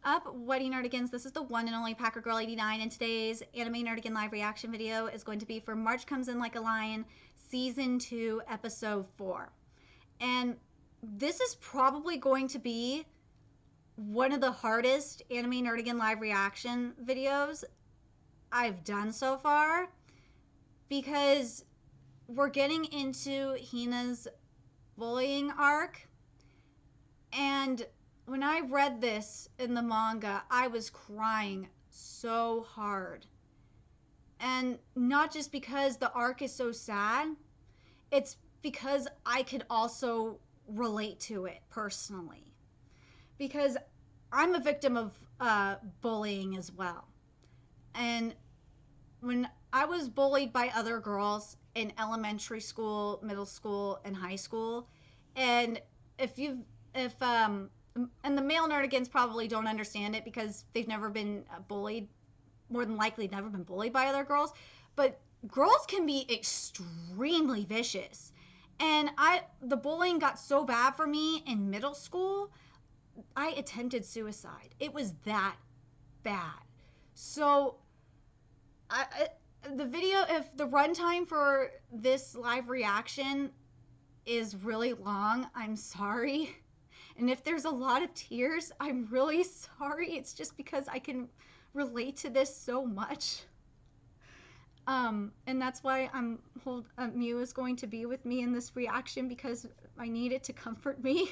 up, Wedding Nerdigans? This is the one and only Packer Girl 89, and today's Anime Nerdigan live reaction video is going to be for March Comes In Like a Lion, Season 2, Episode 4. And this is probably going to be one of the hardest Anime Nerdigan live reaction videos I've done so far, because we're getting into Hina's bullying arc, and when I read this in the manga, I was crying so hard. And not just because the arc is so sad, it's because I could also relate to it personally. Because I'm a victim of bullying as well. And when I was bullied by other girls in elementary school, middle school, and high school, and and the male nerdigans probably don't understand it because they've never been bullied, more than likely never been bullied by other girls, but girls can be extremely vicious. And the bullying got so bad for me in middle school, I attempted suicide. It was that bad. So the video, if the runtime for this live reaction is really long, I'm sorry. And if there's a lot of tears, I'm really sorry. It's just because I can relate to this so much. And that's why Mew is going to be with me in this reaction, because I need it to comfort me.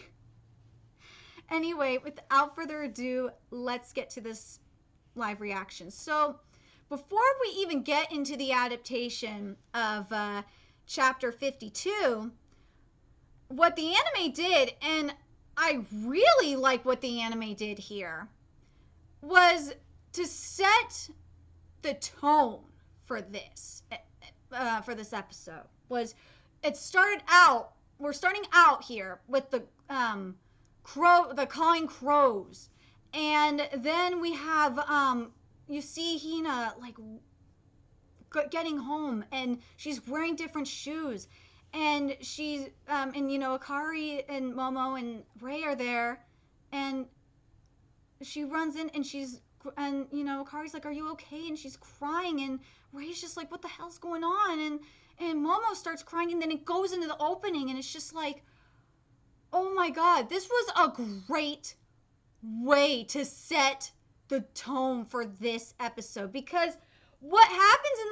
Anyway, without further ado, let's get to this live reaction. So before we even get into the adaptation of chapter 52, what the anime did, and I really like what the anime did here, was to set the tone for this episode. We're starting out here with the cawing crows, and then we have you see Hina like getting home, and she's wearing different shoes. And she's, and you know, Akari and Momo and Ray are there, and she runs in, and you know, Akari's like, "Are you okay?" And she's crying, and Ray's just like, "What the hell's going on?" And Momo starts crying, and then it goes into the opening, and it's just like, oh my god, this was a great way to set the tone for this episode, because what happens in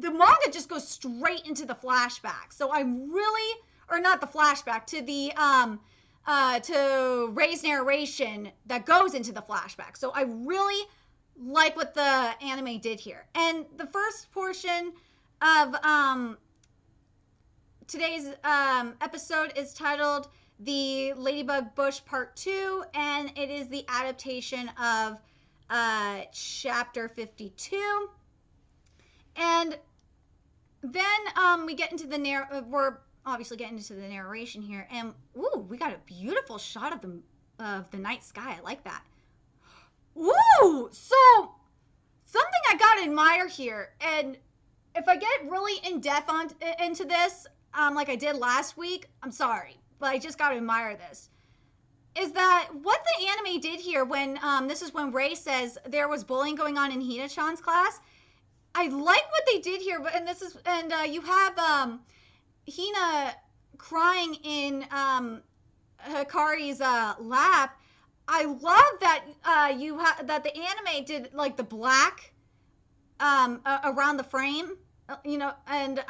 the manga just goes straight into the flashback. So not the flashback, to the to Ray's narration that goes into the flashback. So I really like what the anime did here. And the first portion of today's episode is titled The Ladybug Bush Part 2, and it is the adaptation of chapter 52. And then we get into we're obviously getting into the narration here, and ooh, we got a beautiful shot of the night sky. I like that. Ooh, so something I gotta admire here, and if I get really in depth into this, like I did last week, I'm sorry, but I just gotta admire this. Is that what the anime did here when this is when Ray says there was bullying going on in Hina-chan's class? I like what they did here, and you have Hina crying in Hikari's lap. I love that that the anime did like the black around the frame, you know, and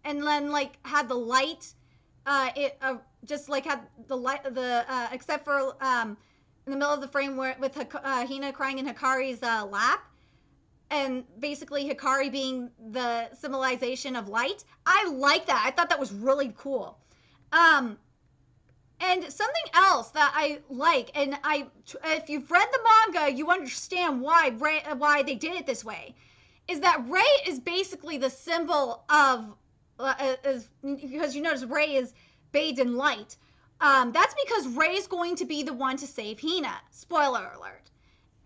then like had the light. Just like had the light, except for in the middle of the frame with Hina crying in Hikari's lap. And basically Hikari being the symbolization of light. I like that. I thought that was really cool. And something else that I like, and if you've read the manga, you understand why they did it this way, is that Ray is basically the symbol of, because you notice Ray is bathed in light. That's because Ray's going to be the one to save Hina. Spoiler alert.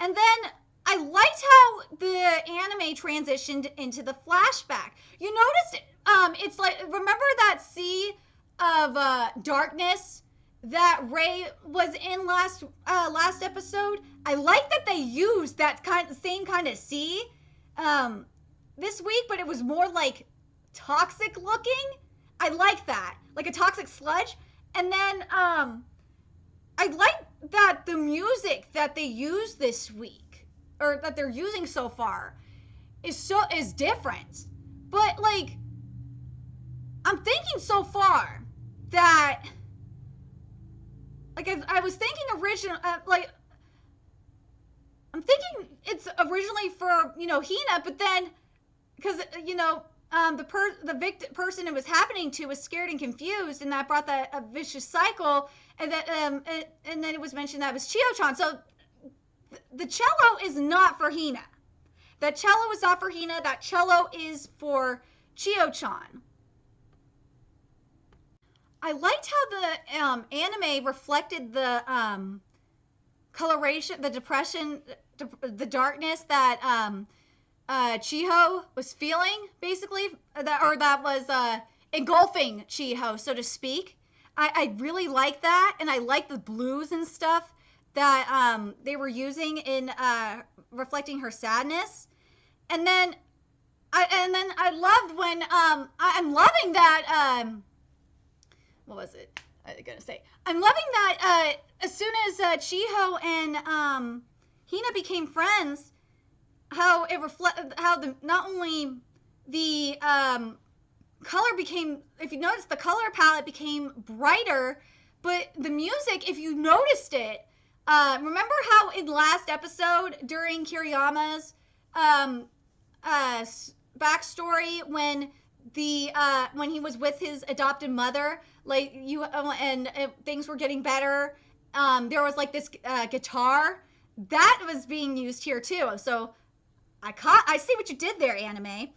And then I liked how the anime transitioned into the flashback. You noticed it's like, remember that sea of darkness that Ray was in last episode. I like that they used that same kind of sea this week, but it was more like toxic looking. I like that, like a toxic sludge. And then I like that the music that they use this week, or that they're using so far, is different. But like, I'm thinking so far that, like, I was thinking I'm thinking it's originally for, Hina, but then, because, the person it was happening to was scared and confused, and that brought a vicious cycle, and that, and then it was mentioned that it was Chio-chan. So the cello is not for Hina. That cello is not for Hina. That cello is for Chio-chan. I liked how the anime reflected the coloration, the depression, the darkness that Chiho was feeling, basically, that was engulfing Chiho, so to speak. I really like that, and I like the blues and stuff that they were using in reflecting her sadness. And then I loved when I'm loving that. What was it? I was gonna say. I'm loving that as soon as Chiho and Hina became friends, how not only the color became, if you notice, the color palette became brighter, but the music, if you noticed it, remember how in last episode during Kiriyama's backstory, when when he was with his adopted mother, like things were getting better, there was like this guitar that was being used here too. So I see what you did there, anime.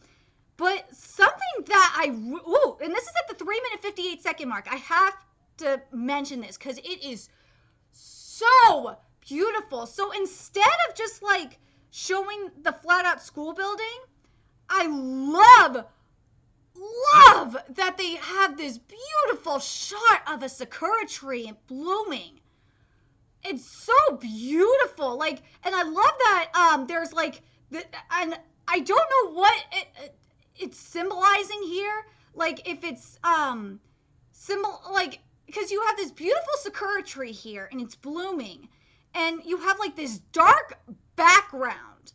But something that and this is at the 3-minute 58-second mark. I have to mention this because it is so beautiful. So instead of just like showing the flat out school building, I love that they have this beautiful shot of a sakura tree blooming. It's so beautiful. Like, and I love that there's like and I don't know what it's symbolizing here. Like, if it's because you have this beautiful sakura tree here and it's blooming, and you have like this dark background.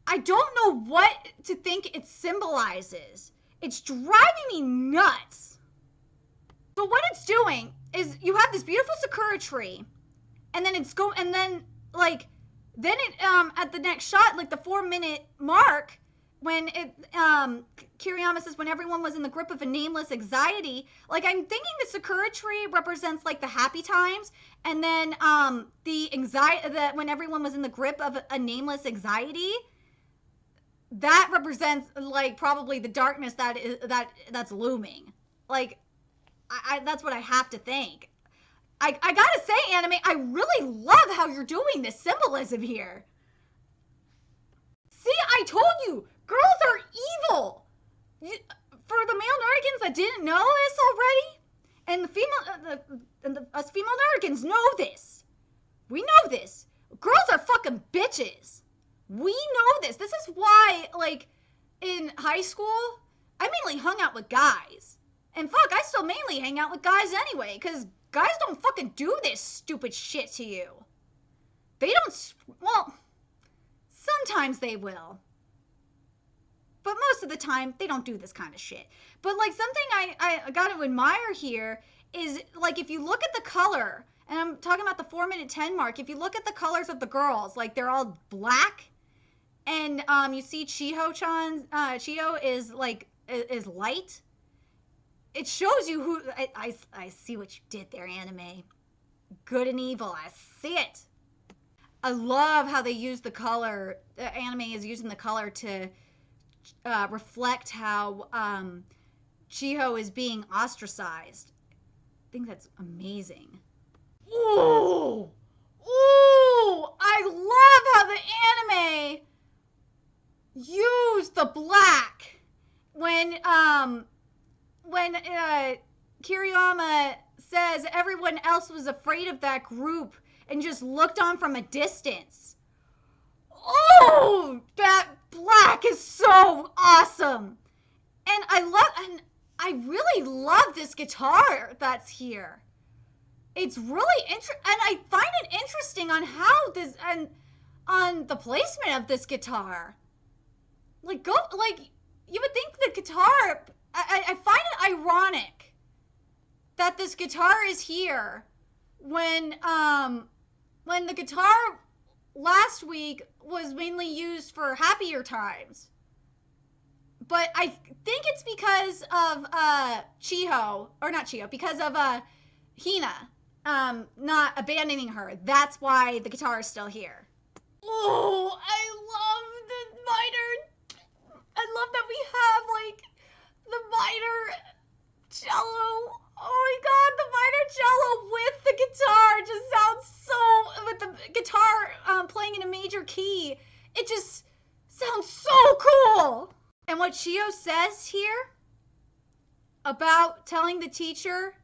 I don't know what to think it symbolizes. It's driving me nuts. So what it's doing is you have this beautiful sakura tree, and then at the next shot, like the 4-minute mark, when Kiriyama says when everyone was in the grip of a nameless anxiety, like I'm thinking the sakura tree represents like the happy times, and then the anxiety, that when everyone was in the grip of a nameless anxiety, that represents like probably the darkness that's looming. Like I that's what I have to think. I gotta say, anime, I really love how you're doing this symbolism here. See, I told you, girls are evil. For the male Nerdigans that didn't know this already, and the female, us female Nerdigans know this. We know this. Girls are fucking bitches. We know this. This is why, like, in high school, I mainly hung out with guys. And fuck, I still mainly hang out with guys anyway, because guys don't fucking do this stupid shit to you. They don't, well, sometimes they will. But most of the time, they don't do this kind of shit. But, like, something I got to admire here is, like, if you look at the color, and I'm talking about the 4-minute 10 mark, if you look at the colors of the girls, like, they're all black, and you see Chiho is, like, is light. It shows you who, I see what you did there, anime. Good and evil, I see it. I love how they use the color, the anime is using the color to reflect how Chiho is being ostracized. I think that's amazing. Ooh! Ooh! I love how the anime used the black when Kiriyama says everyone else was afraid of that group and just looked on from a distance. Oh, that black is so awesome. And I really love this guitar that's here. It's really interesting, and I find it interesting on how this, and on the placement of this guitar. You would think the guitar, I find it ironic that this guitar is here when the guitar last week was mainly used for happier times. But I think it's because of because of Hina not abandoning her. That's why the guitar is still here. Oh, I love the minor. I love that we have like the minor cello. Oh my god, the minor cello with the guitar just sounds so, with the guitar playing in a major key, it just sounds so cool. And what Chio says here about telling the teacher,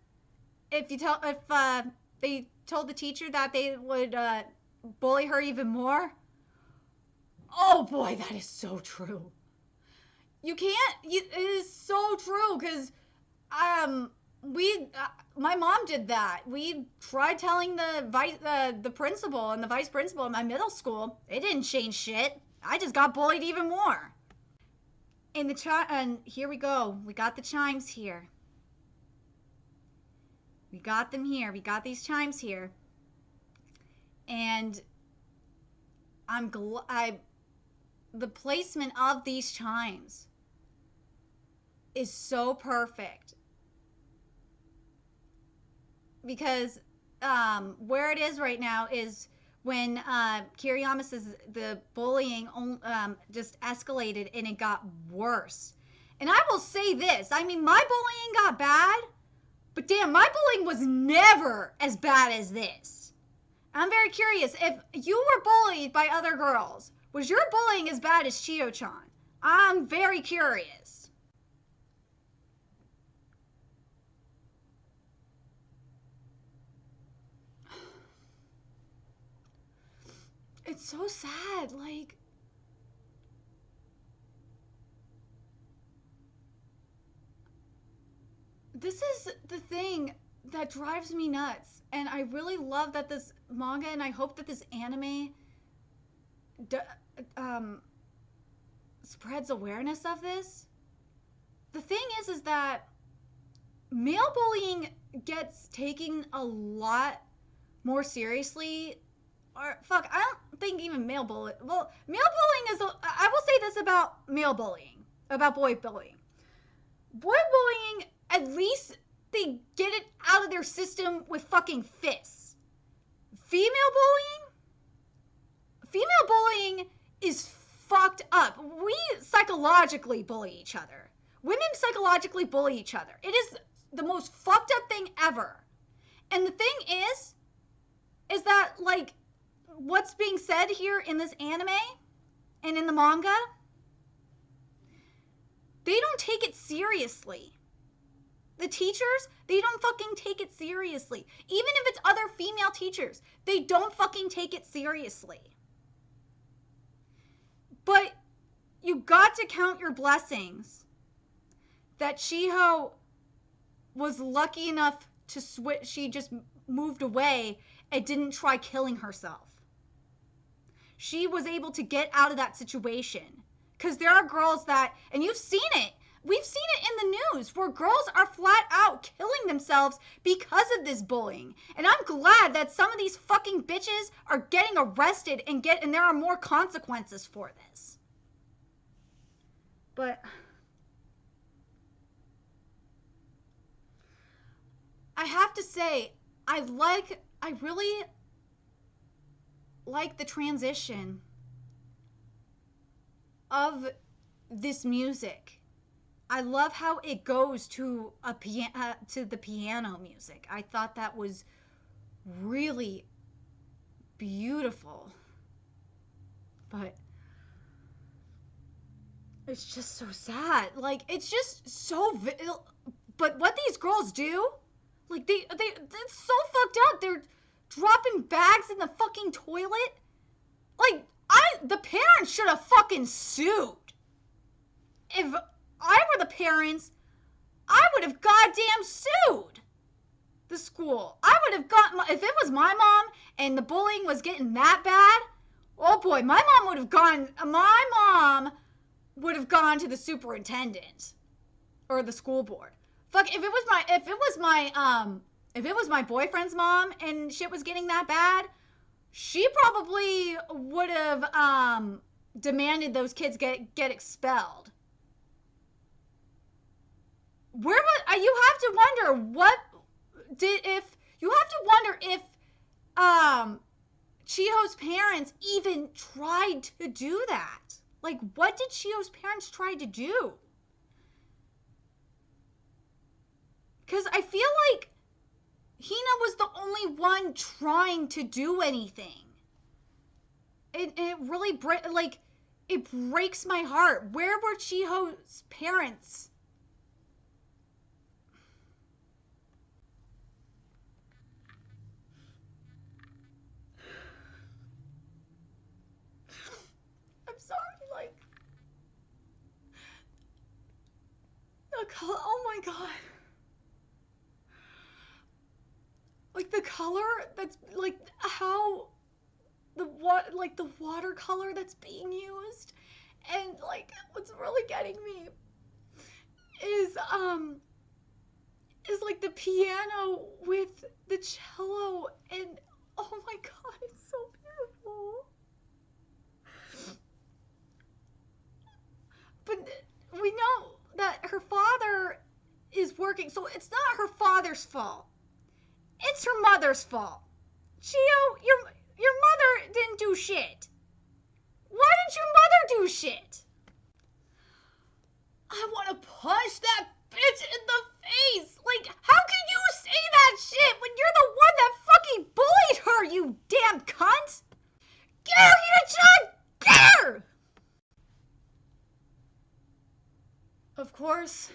if they told the teacher that they would bully her even more. Oh boy, that is so true. It is so true, because my mom did that. We tried telling the principal and the vice principal in my middle school. It didn't change shit. I just got bullied even more. And here we go. We got the chimes here. We got them here. We got these chimes here. And the placement of these chimes is so perfect. Because where it is right now is when Kiriyama says the bullying just escalated and it got worse. And I will say this, I mean, my bullying got bad, but damn, my bullying was never as bad as this. I'm very curious, if you were bullied by other girls, was your bullying as bad as Chio-chan? I'm very curious. It's so sad, like, this is the thing that drives me nuts, and I really love that this manga, and I hope that this anime spreads awareness of this. The thing is that male bullying gets taken a lot more seriously. Or, fuck, I don't think even male bullying. Well, male bullying is, I will say this about male bullying, about boy bullying. Boy bullying, at least they get it out of their system with fucking fists. Female bullying is fucked up. We psychologically bully each other. Women psychologically bully each other. It is the most fucked up thing ever. And the thing is that, like, what's being said here in this anime and in the manga, they don't take it seriously. The teachers, they don't fucking take it seriously. Even if it's other female teachers, they don't fucking take it seriously. But you got to count your blessings that Shiho was lucky enough to switch. She just moved away and didn't try killing herself. She was able to get out of that situation. Because there are girls that, and you've seen it, we've seen it in the news, where girls are flat out killing themselves because of this bullying. And I'm glad that some of these fucking bitches are getting arrested and there are more consequences for this. But I have to say, I really like the transition of this music. I love how it goes to to the piano music. I thought that was really beautiful. But it's just so sad. Like, it's just so but what these girls do, Like, it's so fucked up. They're dropping bags in the fucking toilet. Like, the parents should have fucking sued. If I were the parents, I would have goddamn sued the school. I would have if it was my mom and the bullying was getting that bad, oh boy, my mom would have gone to the superintendent or the school board. Fuck, if it was my boyfriend's mom and shit was getting that bad, she probably would have demanded those kids get expelled. You have to wonder if Chiho's parents even tried to do that. Like, what did Chiho's parents try to do? Because I feel like Hina was the only one trying to do anything. It really it breaks my heart. Where were Chiho's parents? I'm sorry, like, oh my god. Like, the color that's, like, how the watercolor that's being used, and, like, what's really getting me is like the piano with the cello, and oh my god, it's so beautiful. But we know that her father is working, so it's not her father's fault. It's her mother's fault. Chio, your mother didn't do shit. Why didn't your mother do shit? I want to punch that bitch in the face. Like, how can you say that shit when you're the one that fucking bullied her, you damn cunt? Get her, Hina-chan! Get her! Of course,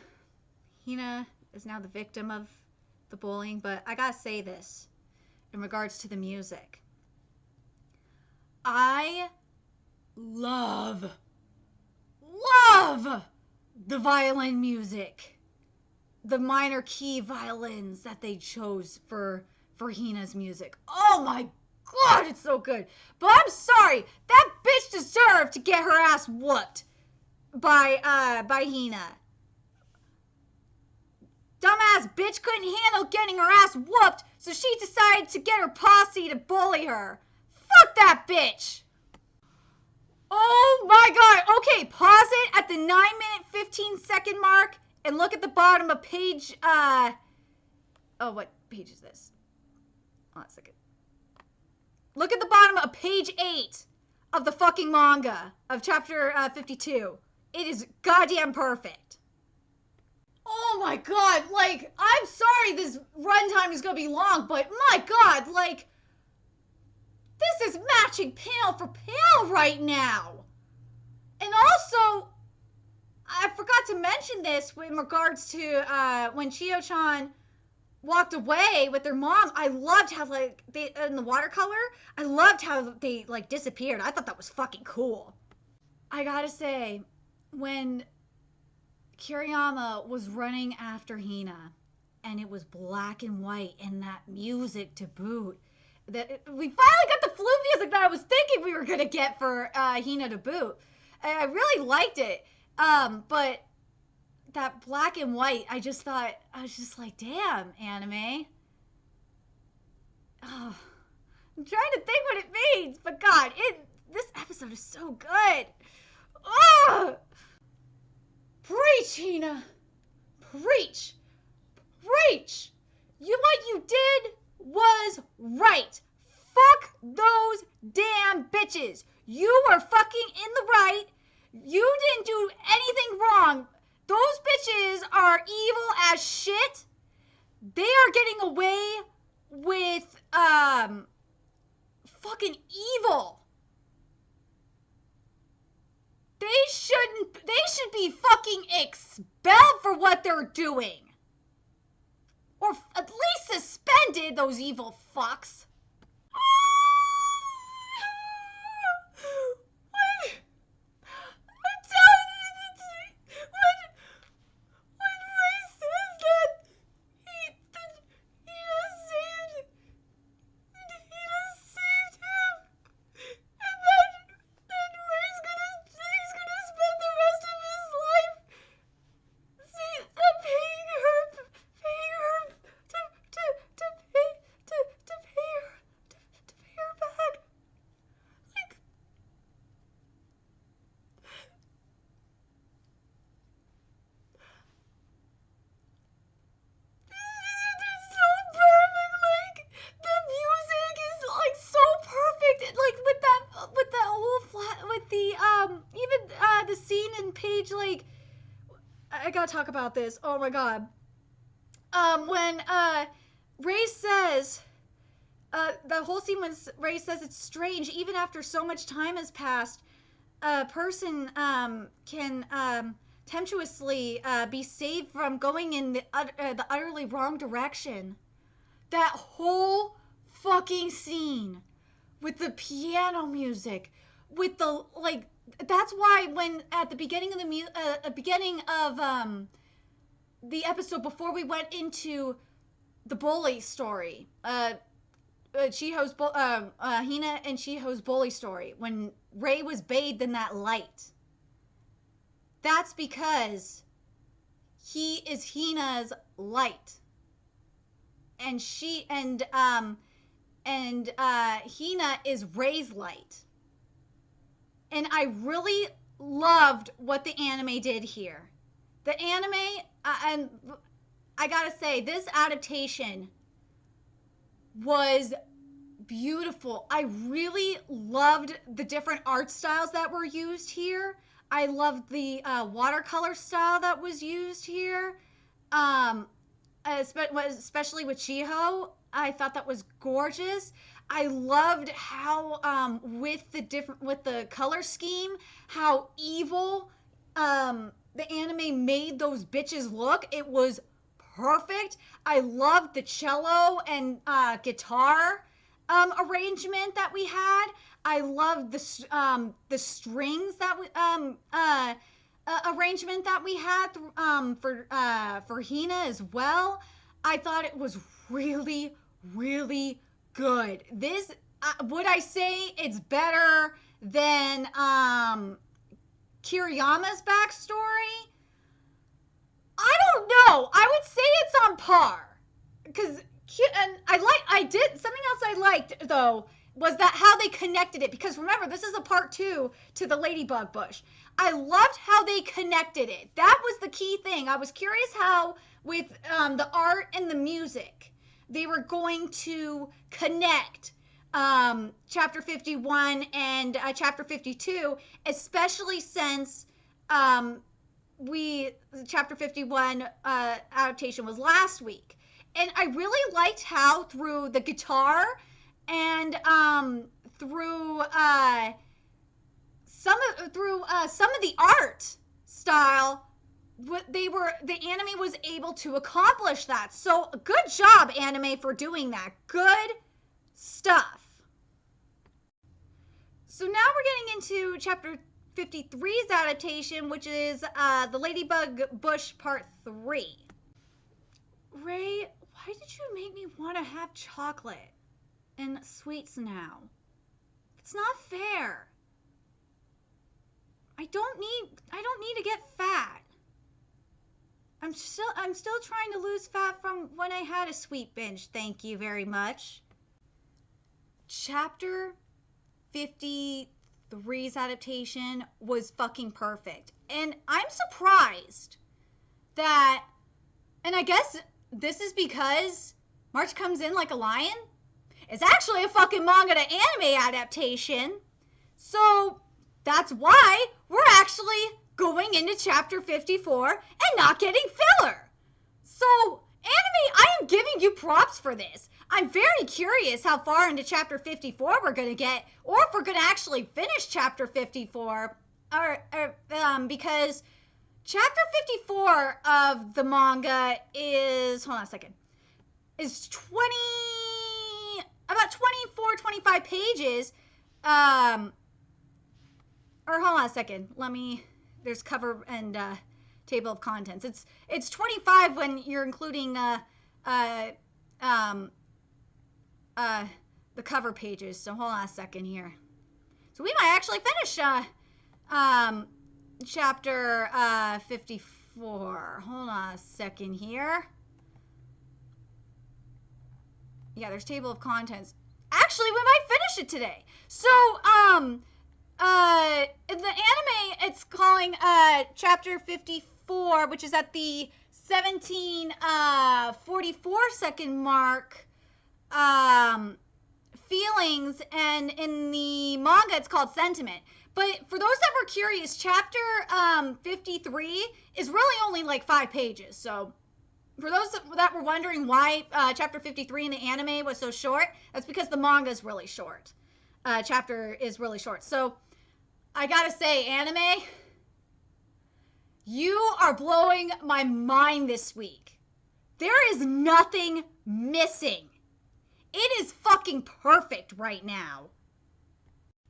Hina is now the victim of the bullying, but I gotta say this in regards to the music. I love the violin music. The minor key violins that they chose for Hina's music. Oh my god, it's so good. But I'm sorry, that bitch deserved to get her ass whooped by Hina. Dumbass bitch couldn't handle getting her ass whooped, so she decided to get her posse to bully her. Fuck that bitch! Oh my god! Okay, pause it at the 9-minute 15-second mark and look at the bottom of page, oh, what page is this? Hold on a second. Look at the bottom of page 8 of the fucking manga of chapter 52. It is goddamn perfect. Oh my god, like, I'm sorry this runtime is gonna be long, but my god, like, this is matching panel for panel right now. And also, I forgot to mention this in regards to when Chio-chan walked away with their mom. I loved how, like, they, in the watercolor, I loved how they, like, disappeared. I thought that was fucking cool. I gotta say, when Kiriyama was running after Hina, and it was black and white, and that music to boot, we finally got the flute music that I was thinking we were gonna get for Hina to boot. I really liked it, but that black and white, I was just like, damn, anime. Oh, I'm trying to think what it means, but god, this episode is so good. Oh! Preach, Hina. Preach. Preach. What you did was right. Fuck those damn bitches. You were fucking in the right. You didn't do anything wrong. Those bitches are evil as shit. They are getting away with fucking evil. They should be fucking expelled for what they're doing. Or at least suspended, those evil fucks. What? I'm telling you, when Ray says that he just saved him, and then Ray's he's gonna spend the rest of his life paying her to pay her back. Like, it's so perfect. Like, the music is like so perfect. Like with that whole flat, with the even the scene in Page, like, I gotta talk about this. Oh my god. When Ray says, the whole scene when Ray says it's strange, even after so much time has passed, a person can temptuously be saved from going in the utterly wrong direction. That whole fucking scene with the piano music, with the, like, that's why when at the beginning of the episode, before we went into the bully story, Chiho's Hina and Chiho's bully story, when Ray was bathed in that light, that's because he is Hina's light, and Hina is Ray's light. And I really loved what the anime did here. The anime, and I gotta say, this adaptation was beautiful. I really loved the different art styles that were used here. I loved the watercolor style that was used here, especially with Chiho. I thought that was gorgeous. I loved how with the color scheme, how evil the anime made those bitches look. It was perfect. I loved the cello and guitar arrangement that we had. I loved the strings that we arrangement that we had for Hina as well. I thought it was really, really good. This, would I say it's better than Kiriyama's backstory? I don't know. I would say it's on par. Because, and something else I liked, though, was that how they connected it. Because remember, this is a part 2 to the Ladybug bush. I loved how they connected it. That was the key thing. I was curious how, with the art and the music, they were going to connect chapter 51 and chapter 52, especially since chapter 51 adaptation was last week. And I really liked how through the guitar and through some of the art style, the anime was able to accomplish that. So good job, anime, for doing that. Good stuff. So now we're getting into chapter 53's adaptation, which is the Ladybug Bush Part 3. Ray, why did you make me want to have chocolate and sweets now? It's not fair. I don't need to get fat. I'm still trying to lose fat from when I had a sweet binge. Thank you very much. Chapter 53's adaptation was fucking perfect. And I'm surprised that, and I guess this is because March Comes In Like a Lion is actually a fucking manga to anime adaptation. So that's why we're actually going into chapter 54 and not getting filler. So, anime, I am giving you props for this. I'm very curious how far into chapter 54 we're going to get, or if we're going to actually finish chapter 54, because chapter 54 of the manga is, hold on a second. is about 24, 25 pages. Or hold on a second. There's cover and table of contents. It's 25 when you're including the cover pages. So hold on a second here. So we might actually finish chapter 54. Hold on a second here. Yeah, there's table of contents. Actually, we might finish it today. So, the anime, it's calling chapter 54, which is at the 17:44 second mark. Feelings, and in the manga it's called Sentiment. But for those that were curious, chapter 53 is really only like 5 pages. So for those that were wondering why chapter 53 in the anime was so short, that's because the manga is really short. Chapter is really short. So I gotta say, anime, you are blowing my mind this week. There is nothing missing. It is fucking perfect right now.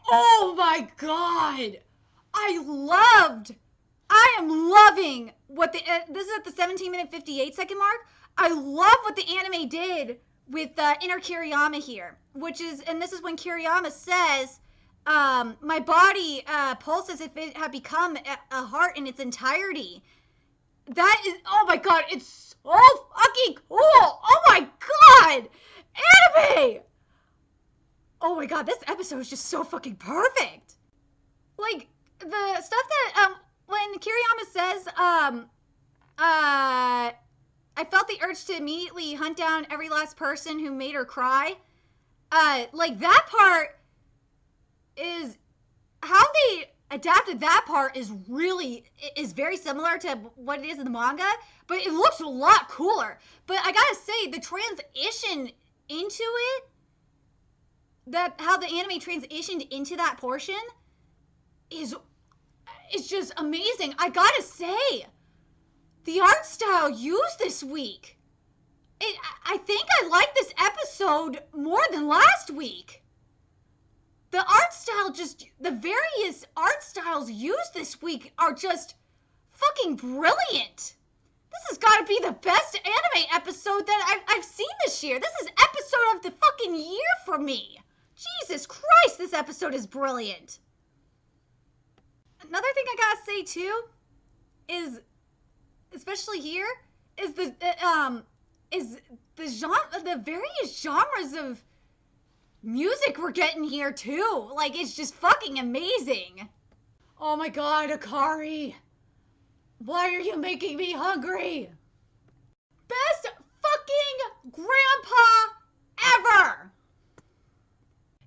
Oh my god. I am loving what this is at the 17-minute 58-second mark. I love what the anime did with inner Kiriyama here, which is, and this is when Kiriyama says, my body pulses if it had become a heart in its entirety. That is, oh my god, it's so fucking cool. Oh my god. Anime! Oh my god, this episode is just so fucking perfect. Like, the stuff that, when Kiriyama says, I felt the urge to immediately hunt down every last person who made her cry. Like, that part is, how they adapted that part is very similar to what it is in the manga, but it looks a lot cooler. But I gotta say, the transition into it, how the anime transitioned into that portion is just amazing. I gotta say, the art style used this week, I think I like this episode more than last week. The art style, the various art styles used this week are just fucking brilliant. This has got to be the best anime episode that I've seen this year. This is episode of the fucking year for me. Jesus Christ, this episode is brilliant. Another thing I gotta say too is, especially here, is the various genres of music we're getting here too. Like, it's just fucking amazing. Oh my god, Akari. Why are you making me hungry? Best fucking grandpa ever!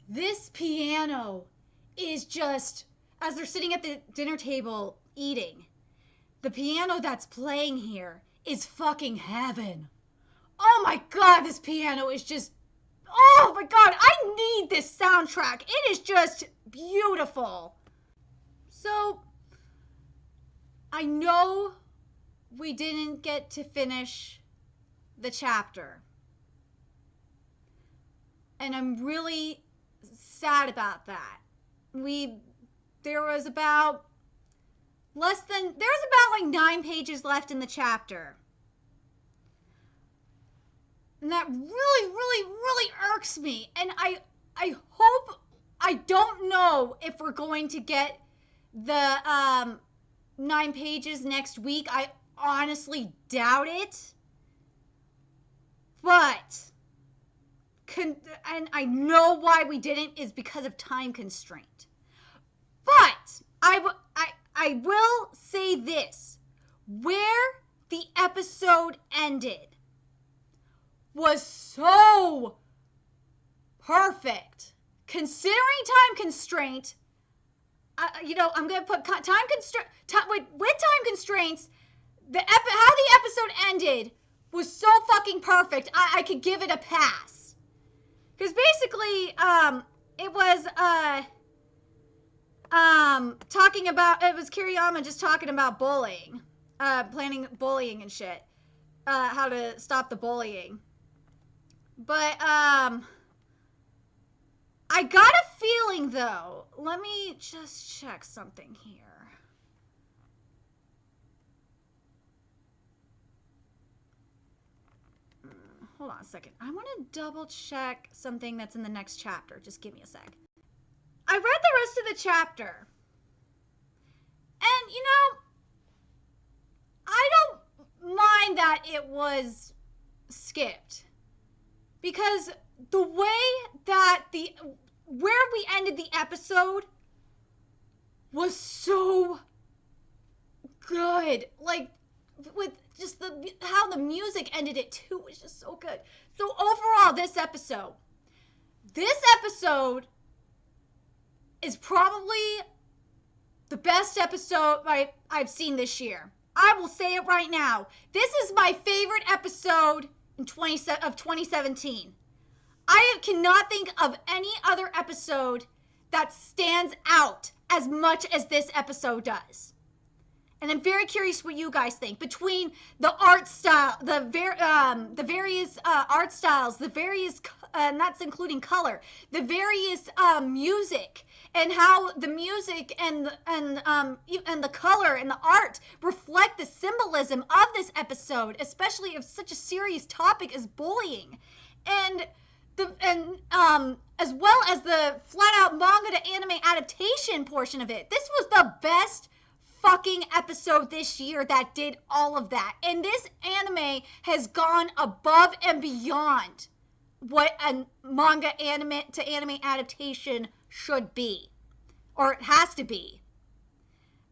This piano is just, as they're sitting at the dinner table eating, the piano that's playing here is fucking heaven. Oh my god, this piano is just, oh my god, I need this soundtrack. It is just beautiful. So, I know we didn't get to finish the chapter. And I'm really sad about that. There was about like 9 pages left in the chapter. And that really, really, really irks me. And I don't know if we're going to get the 9 pages next week. I honestly doubt it. But, and I know why we didn't is because of time constraint. But, I will say this. Where the episode ended was so perfect. Considering time constraint, I'm going to put with time constraints, how the episode ended was so fucking perfect. I could give it a pass. Because basically, it was it was Kiriyama just talking about bullying, planning bullying and shit, how to stop the bullying. But, I got a feeling, though. Let me just check something here. Hold on a second. I want to double check something that's in the next chapter. Just give me a sec. I read the rest of the chapter. And, I don't mind that it was skipped. Because the way that where we ended the episode was so good. Like, with just how the music ended it too was just so good. So overall, this episode is probably the best episode I've seen this year. I will say it right now. This is my favorite episode of 2017. I cannot think of any other episode that stands out as much as this episode does. And I'm very curious what you guys think. Between the art style, the various art styles, the various, and that's including color, the various music, and how the music and the color and the art reflect the symbolism of this episode, especially of such a serious topic as bullying, and as well as the flat out manga to anime adaptation portion of it. This was the best fucking episode this year that did all of that. And this anime has gone above and beyond what a manga to anime adaptation should be, or it has to be.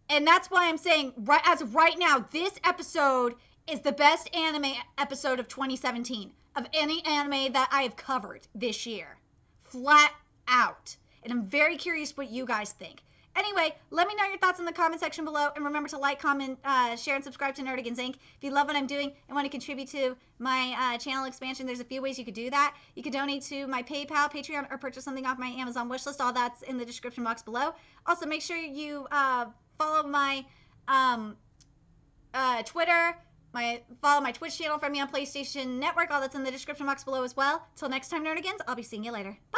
And that's why I'm saying, as of right now, this episode is the best anime episode of 2017 of any anime that I have covered this year. Flat out. And I'm very curious what you guys think. Anyway, let me know your thoughts in the comment section below. And remember to like, comment, share, and subscribe to Nerdigans Inc. If you love what I'm doing and want to contribute to my channel expansion, there's a few ways you could do that. You could donate to my PayPal, Patreon, or purchase something off my Amazon wishlist. All that's in the description box below. Also, make sure you follow my Twitter, follow my Twitch channel, find me on PlayStation Network. All that's in the description box below as well. Till next time, Nerdigans, I'll be seeing you later. Bye!